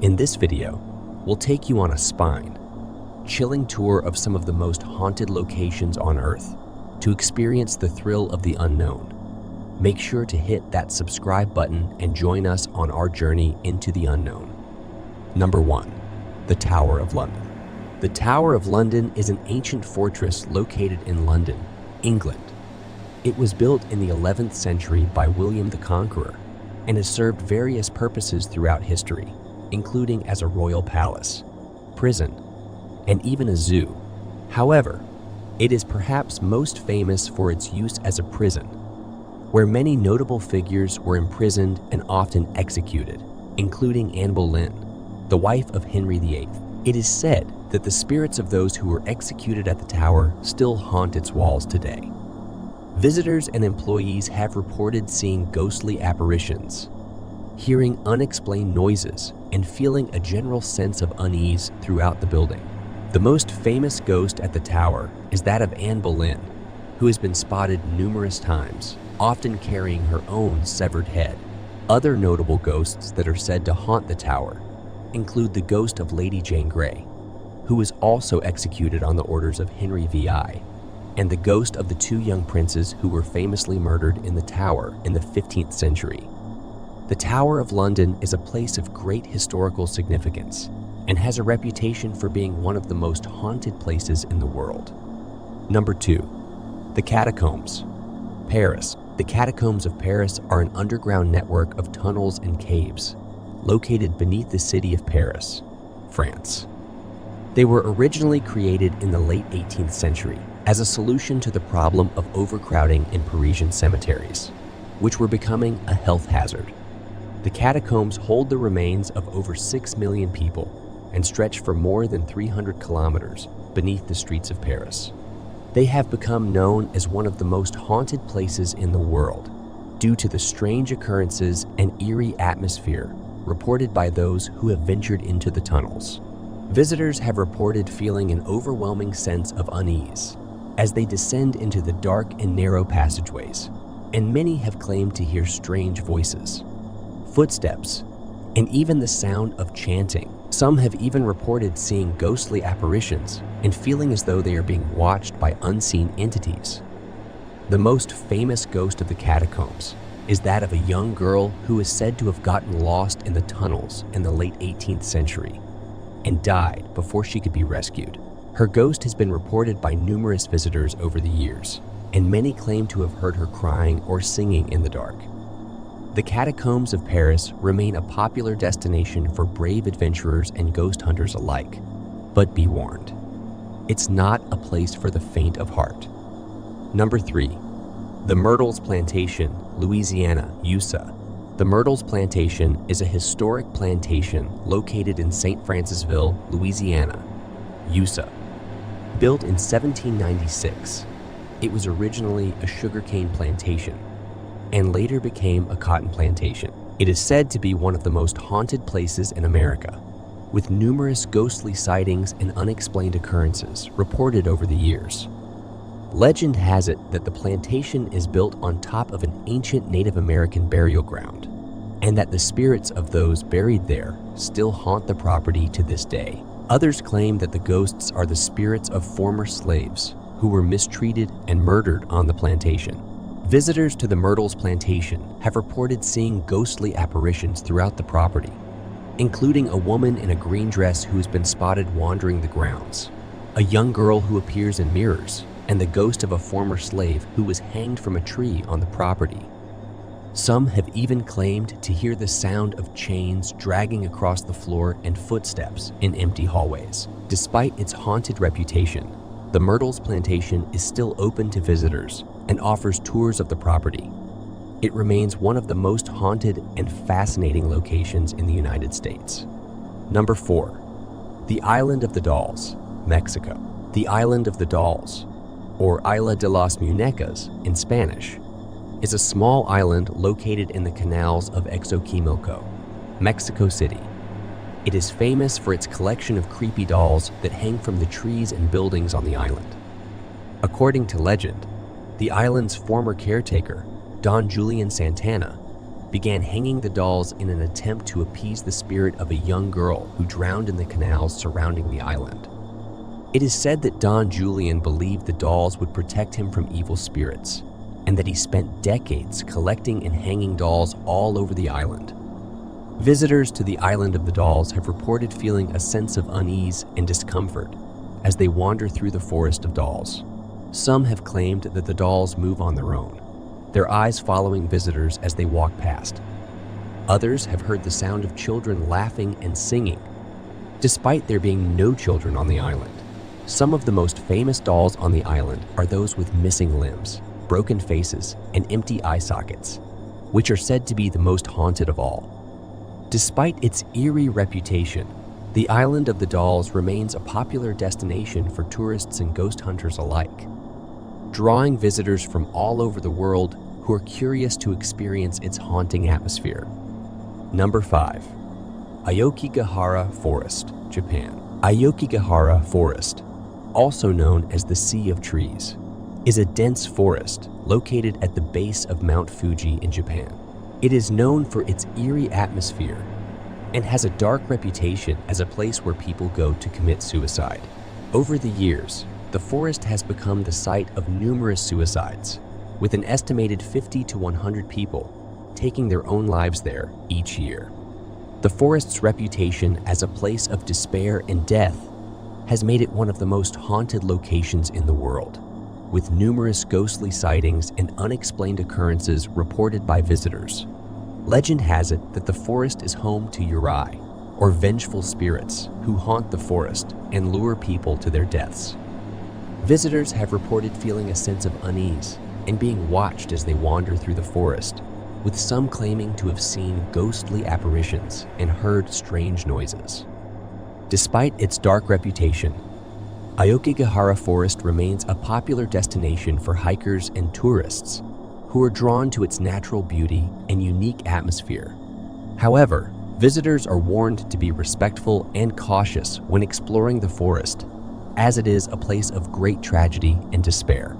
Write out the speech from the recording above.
In this video, we'll take you on a spine-chilling tour of some of the most haunted locations on Earth to experience the thrill of the unknown. Make sure to hit that subscribe button and join us on our journey into the unknown. Number 1. The Tower of London. The Tower of London is an ancient fortress located in London, England. It was built in the 11th century by William the Conqueror and has served various purposes throughout history, including as a royal palace, prison, and even a zoo. However, it is perhaps most famous for its use as a prison, where many notable figures were imprisoned and often executed, including Anne Boleyn, the wife of Henry VIII. It is said that the spirits of those who were executed at the tower still haunt its walls today. Visitors and employees have reported seeing ghostly apparitions, hearing unexplained noises, and feeling a general sense of unease throughout the building. The most famous ghost at the tower is that of Anne Boleyn, who has been spotted numerous times, often carrying her own severed head. Other notable ghosts that are said to haunt the tower include the ghost of Lady Jane Grey, who was also executed on the orders of Henry VI, and the ghost of the two young princes who were famously murdered in the tower in the 15th century. The Tower of London is a place of great historical significance and has a reputation for being one of the most haunted places in the world. Number 2. The Catacombs, Paris. The Catacombs of Paris are an underground network of tunnels and caves located beneath the city of Paris, France. They were originally created in the late 18th century as a solution to the problem of overcrowding in Parisian cemeteries, which were becoming a health hazard. The catacombs hold the remains of over 6 million people and stretch for more than 300 kilometers beneath the streets of Paris. They have become known as one of the most haunted places in the world due to the strange occurrences and eerie atmosphere reported by those who have ventured into the tunnels. Visitors have reported feeling an overwhelming sense of unease as they descend into the dark and narrow passageways, and many have claimed to hear strange voices, footsteps, and even the sound of chanting. Some have even reported seeing ghostly apparitions and feeling as though they are being watched by unseen entities. The most famous ghost of the catacombs is that of a young girl who is said to have gotten lost in the tunnels in the late 18th century and died before she could be rescued. Her ghost has been reported by numerous visitors over the years, and many claim to have heard her crying or singing in the dark. The Catacombs of Paris remain a popular destination for brave adventurers and ghost hunters alike, but be warned, it's not a place for the faint of heart. Number 3. The Myrtles Plantation, Louisiana, USA. The Myrtles Plantation is a historic plantation located in St. Francisville, Louisiana, USA. Built in 1796, it was originally a sugarcane plantation and later became a cotton plantation. It is said to be one of the most haunted places in America, with numerous ghostly sightings and unexplained occurrences reported over the years. Legend has it that the plantation is built on top of an ancient Native American burial ground, and that the spirits of those buried there still haunt the property to this day. Others claim that the ghosts are the spirits of former slaves who were mistreated and murdered on the plantation. Visitors to the Myrtles Plantation have reported seeing ghostly apparitions throughout the property, including a woman in a green dress who has been spotted wandering the grounds, a young girl who appears in mirrors, and the ghost of a former slave who was hanged from a tree on the property. Some have even claimed to hear the sound of chains dragging across the floor and footsteps in empty hallways. Despite its haunted reputation, the Myrtles Plantation is still open to visitors and offers tours of the property. It remains one of the most haunted and fascinating locations in the United States. Number 4. The Island of the Dolls, Mexico. The Island of the Dolls, or Isla de las Muñecas in Spanish, is a small island located in the canals of Xochimilco, Mexico City. It is famous for its collection of creepy dolls that hang from the trees and buildings on the island. According to legend, the island's former caretaker, Don Julian Santana, began hanging the dolls in an attempt to appease the spirit of a young girl who drowned in the canals surrounding the island. It is said that Don Julian believed the dolls would protect him from evil spirits, and that he spent decades collecting and hanging dolls all over the island. Visitors to the Island of the Dolls have reported feeling a sense of unease and discomfort as they wander through the forest of dolls. Some have claimed that the dolls move on their own, their eyes following visitors as they walk past. Others have heard the sound of children laughing and singing, despite there being no children on the island. Some of the most famous dolls on the island are those with missing limbs, broken faces, and empty eye sockets, which are said to be the most haunted of all. Despite its eerie reputation, the Island of the Dolls remains a popular destination for tourists and ghost hunters alike, drawing visitors from all over the world who are curious to experience its haunting atmosphere. Number 5. Ayoki Gahara Forest, Japan. Ayoki Gahara Forest, also known as the Sea of Trees, is a dense forest located at the base of Mount Fuji in Japan. It is known for its eerie atmosphere and has a dark reputation as a place where people go to commit suicide. Over the years, the forest has become the site of numerous suicides, with an estimated 50 to 100 people taking their own lives there each year. The forest's reputation as a place of despair and death has made it one of the most haunted locations in the world, with numerous ghostly sightings and unexplained occurrences reported by visitors. Legend has it that the forest is home to Yurai, or vengeful spirits, who haunt the forest and lure people to their deaths. Visitors have reported feeling a sense of unease and being watched as they wander through the forest, with some claiming to have seen ghostly apparitions and heard strange noises. Despite its dark reputation, Ayoki Gahara Forest remains a popular destination for hikers and tourists who are drawn to its natural beauty and unique atmosphere. However, visitors are warned to be respectful and cautious when exploring the forest, as it is a place of great tragedy and despair.